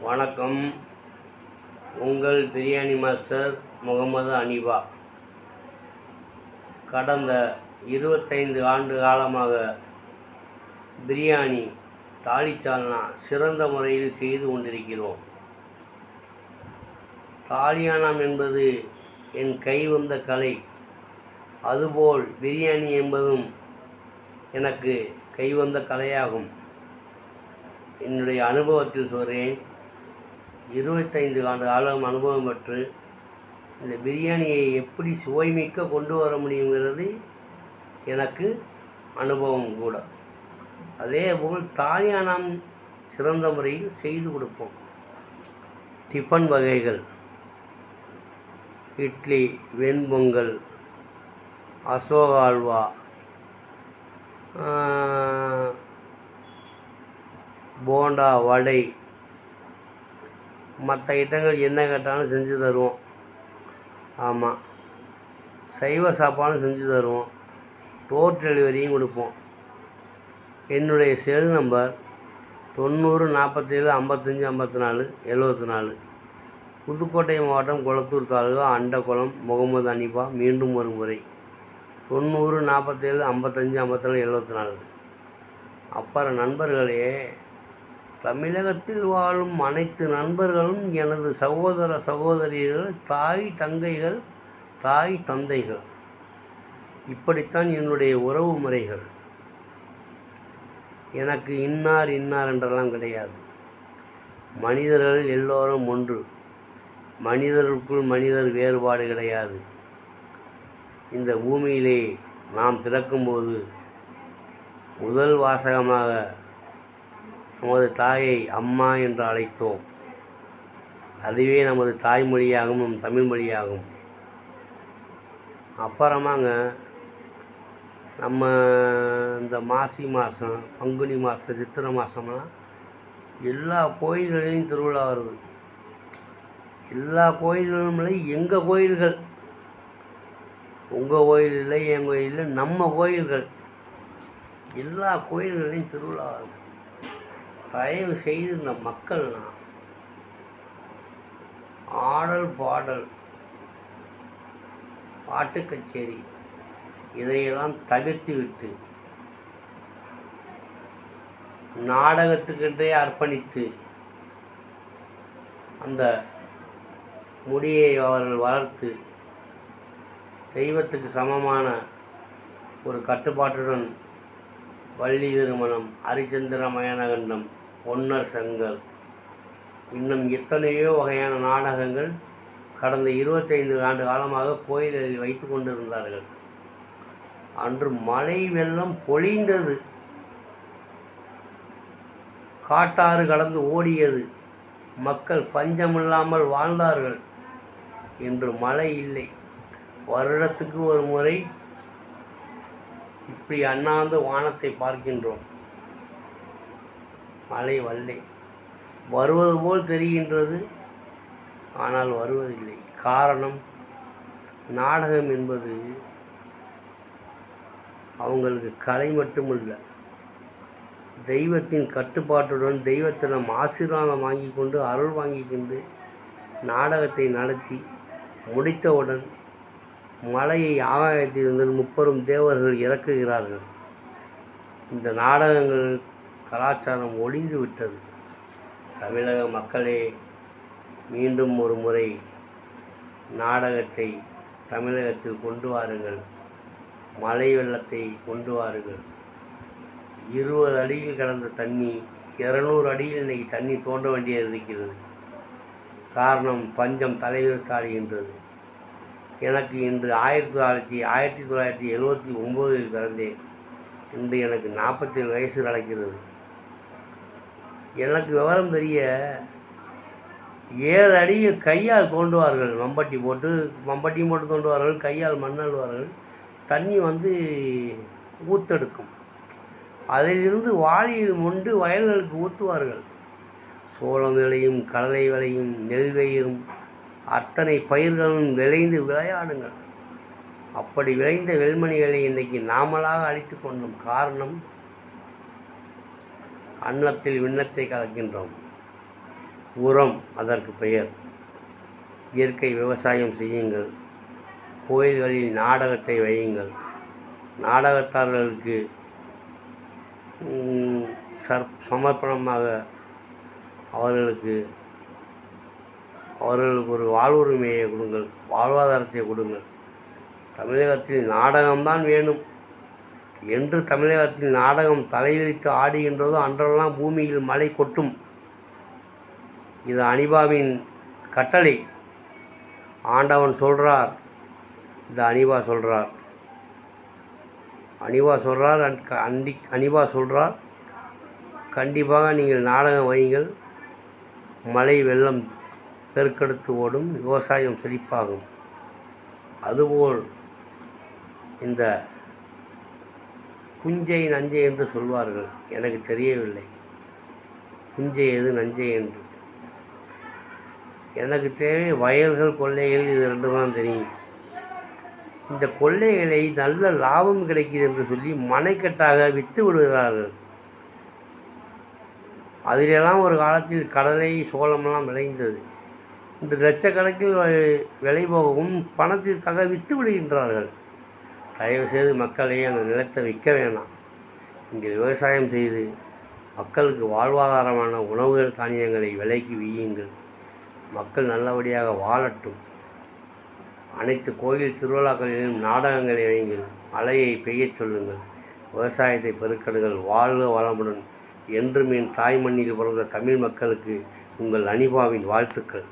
வணக்கம். உங்கள் பிரியாணி மாஸ்டர் முகமது அனீபா. கடந்த 25 ஆண்டு காலமாக பிரியாணி தாலிச்சால்னா சிறந்த முறையில் செய்து கொண்டிருக்கிறோம். தாலியானம் என்பது என் கைவந்த கலை. அதுபோல் பிரியாணி என்பதும் எனக்கு கைவந்த கலையாகும். என்னுடைய அனுபவத்தில் சொல்கிறேன். 25 ஆண்டு காலம் அனுபவம் பெற்று இந்த பிரியாணியை எப்படி சுவைமிக்க கொண்டு வர முடியுங்கிறது எனக்கு அனுபவம் கூட. அதேபோல் தாலியானம் சிறந்த முறையில் செய்து கொடுப்போம். டிஃபன் வகைகள்: இட்லி, வெண்பொங்கல், அசோக அல்வா, போண்டா, வடை, மற்ற ஐட்டங்கள் என்ன கேட்டாலும் செஞ்சு தருவோம். ஆமாம், சைவ சாப்பாடும் செஞ்சு தருவோம். டோர் டெலிவரியும் கொடுப்போம். என்னுடைய செல் நம்பர் 90 47 55 54 74. புதுக்கோட்டை மாவட்டம் கொளத்தூர் தாலுகா அண்டகுளம். முகமது அனீபா. மீண்டும் ஒரு முறை 90 47 55 54 74. அப்புறம் நண்பர்களே, தமிழகத்தில் வாழும் அனைத்து நண்பர்களும் எனது சகோதர சகோதரிகள், தாய் தங்கைகள், தாய் தந்தைகள். இப்படித்தான் என்னுடைய உறவு முறைகள். எனக்கு இன்னார் என்றெல்லாம் கிடையாது. மனிதர்கள் எல்லோரும் ஒன்று. மனிதர்களுக்குள் மனிதர் வேறுபாடு கிடையாது. இந்த பூமியிலே நாம் பிறக்கும்போது முதல் வாசகமாக நமது தாயை அம்மா என்று அழைத்தோம். அதுவே நமது தாய்மொழியாகும், நம் தமிழ் மொழியாகும். அப்புறமாங்க நம்ம இந்த மாசி மாதம், பங்குனி மாதம், சித்திரை மாதம்லாம் எல்லா கோயில்களிலும் திருவிழா வருது. எல்லா கோயில்களும் இல்லை, எங்கள் கோயில்கள். உங்கள் கோயில் இல்லை, என் கோயில் இல்லை, நம்ம கோயில்கள். எல்லா கோயில்களையும் திருவிழா வருது. தயவு செய்து இந்த மக்கள்லாம் ஆடல் பாடல், பாட்டு கச்சேரி இதையெல்லாம் தவிர்த்து விட்டு நாடகத்துக்கென்றே அர்ப்பணித்து அந்த முடியை அவர்கள் வளர்த்து தெய்வத்துக்கு சமமான ஒரு கட்டுப்பாட்டுடன் வள்ளி திருமணம், ஹரிச்சந்திர மயனகண்டம், பொன்னர் செங்கல், இன்னும் எத்தனையோ வகையான நாடகங்கள் கடந்த 25 ஆண்டு காலமாக கோயில்களில் வைத்து கொண்டிருந்தார்கள். அன்று மழை வெள்ளம் பொழிந்தது, காட்டாறு கடந்து ஓடியது, மக்கள் பஞ்சமில்லாமல் வாழ்ந்தார்கள். இன்று மழை இல்லை. வருடத்துக்கு ஒரு முறை இப்படி அண்ணாந்து வானத்தை பார்க்கின்றோம். மழை வல்லை. வருவது போல் தெரிகின்றது, ஆனால் வருவதில்லை. காரணம், நாடகம் என்பது அவங்களுக்கு கலை மட்டுமல்ல, தெய்வத்தின் கட்டுப்பாட்டுடன் தெய்வத்திடம் ஆசீர்வாதம் வாங்கி கொண்டு, அருள் வாங்கி கொண்டு நாடகத்தை நடத்தி முடித்தவுடன் மலையை ஆகாயத்திலிருந்து 30 தேவர்கள் இறக்குகிறார்கள். இந்த நாடகங்கள் கலாச்சாரம் ஒழிந்து விட்டது. தமிழக மக்களே, மீண்டும் ஒரு முறை நாடகத்தை தமிழகத்தில் கொண்டு வாருங்கள். மழை வெள்ளத்தை கொண்டு வாருங்கள். 20 அடியில் கடந்த தண்ணி 200 அடியில் இன்றைக்கி தண்ணி தோண்ட வேண்டியது இருக்கிறது. காரணம், பஞ்சம் தலைவிரித்தாடுகின்றது. எனக்கு இன்று 1979 பிறந்தேன். இன்று எனக்கு 47 வயசு நடக்கிறது. எனக்கு விவரம் தெரிய 7 அடியில் கையால் தோண்டுவார்கள். மம்பட்டியும் போட்டு தோண்டுவார்கள், கையால் மண்ணல்வார்கள். தண்ணி ஊத்தெடுக்கும். அதிலிருந்து வாளியில் மொண்டு வயல்களுக்கு ஊற்றுவார்கள். சோளம் விளையும், கடலை விளையும், நெல் விளையும், அத்தனை பயிர்களும் விளைந்து விளையாடுங்கள். அப்படி விளைந்த வெல்மணிகளை இன்றைக்கி நாமளாக அழித்து கொண்டோம். காரணம், அன்னத்தில் விண்ணத்தை கலக்கின்றோம். உரம் அதற்கு பெயர். இயற்கை விவசாயம் செய்யுங்கள். கோயில்களில் நாடகத்தை வையுங்கள். நாடகத்தார்களுக்கு சமர்ப்பணமாக அவர்களுக்கு ஒரு வாழ்வுரிமையை கொடுங்கள், வாழ்வாதாரத்தை கொடுங்கள். தமிழகத்தில் நாடகம்தான் வேணும் என்று தமிழகத்தில் நாடகம் தலைவிரித்து ஆடுகின்றதோ அன்றெல்லாம் பூமியில் மழை கொட்டும். இது அனிபாவின் கட்டளை. ஆண்டவன் சொல்கிறார், இது அனிபா சொல்கிறார். அனிபா சொல்கிறார், கண்டிப்பாக நீங்கள் நாடகம் வையுங்கள். மழை வெள்ளம் பெருக்கெடுத்து ஓடும், விவசாயம் செழிப்பாகும். அதுபோல் இந்த புஞ்சை நஞ்சை என்று சொல்வார்கள், எனக்கு தெரியவில்லை புஞ்சை எது நஞ்சை என்று. எனக்கு தேவை வயல்கள், கொள்ளைகள், இது ரெண்டு தான் தெரியும். இந்த கொள்ளைகளை நல்ல லாபம் கிடைக்குது என்று சொல்லி மனைக்கட்டாக விற்று விடுகிறார்கள். அதிலெல்லாம் ஒரு காலத்தில் கடலை, சோளமெல்லாம் விளைந்தது. இந்த லட்சக்கணக்கில் விலை போகவும் பணத்திற்காக விற்று விடுகின்றார்கள். தயவுசெய்து மக்களை அந்த நிலத்தை விற்க வேணாம். இங்கே விவசாயம் செய்து மக்களுக்கு வாழ்வாதாரமான உணவுகள், தானியங்களை விலைக்கு வியுங்கள். மக்கள் நல்லபடியாக வாழட்டும். அனைத்து கோயில் திருவிழாக்களிலும் நாடகங்களை வையுங்கள். மழையை பெய்யச் சொல்லுங்கள். விவசாயத்தை பெருக்கெடுங்கள். வாழ்க வளமுடன். என்றும் என் தாய் மண்ணில் பிறந்த தமிழ் மக்களுக்கு உங்கள் அனிபாவின் வாழ்த்துக்கள்.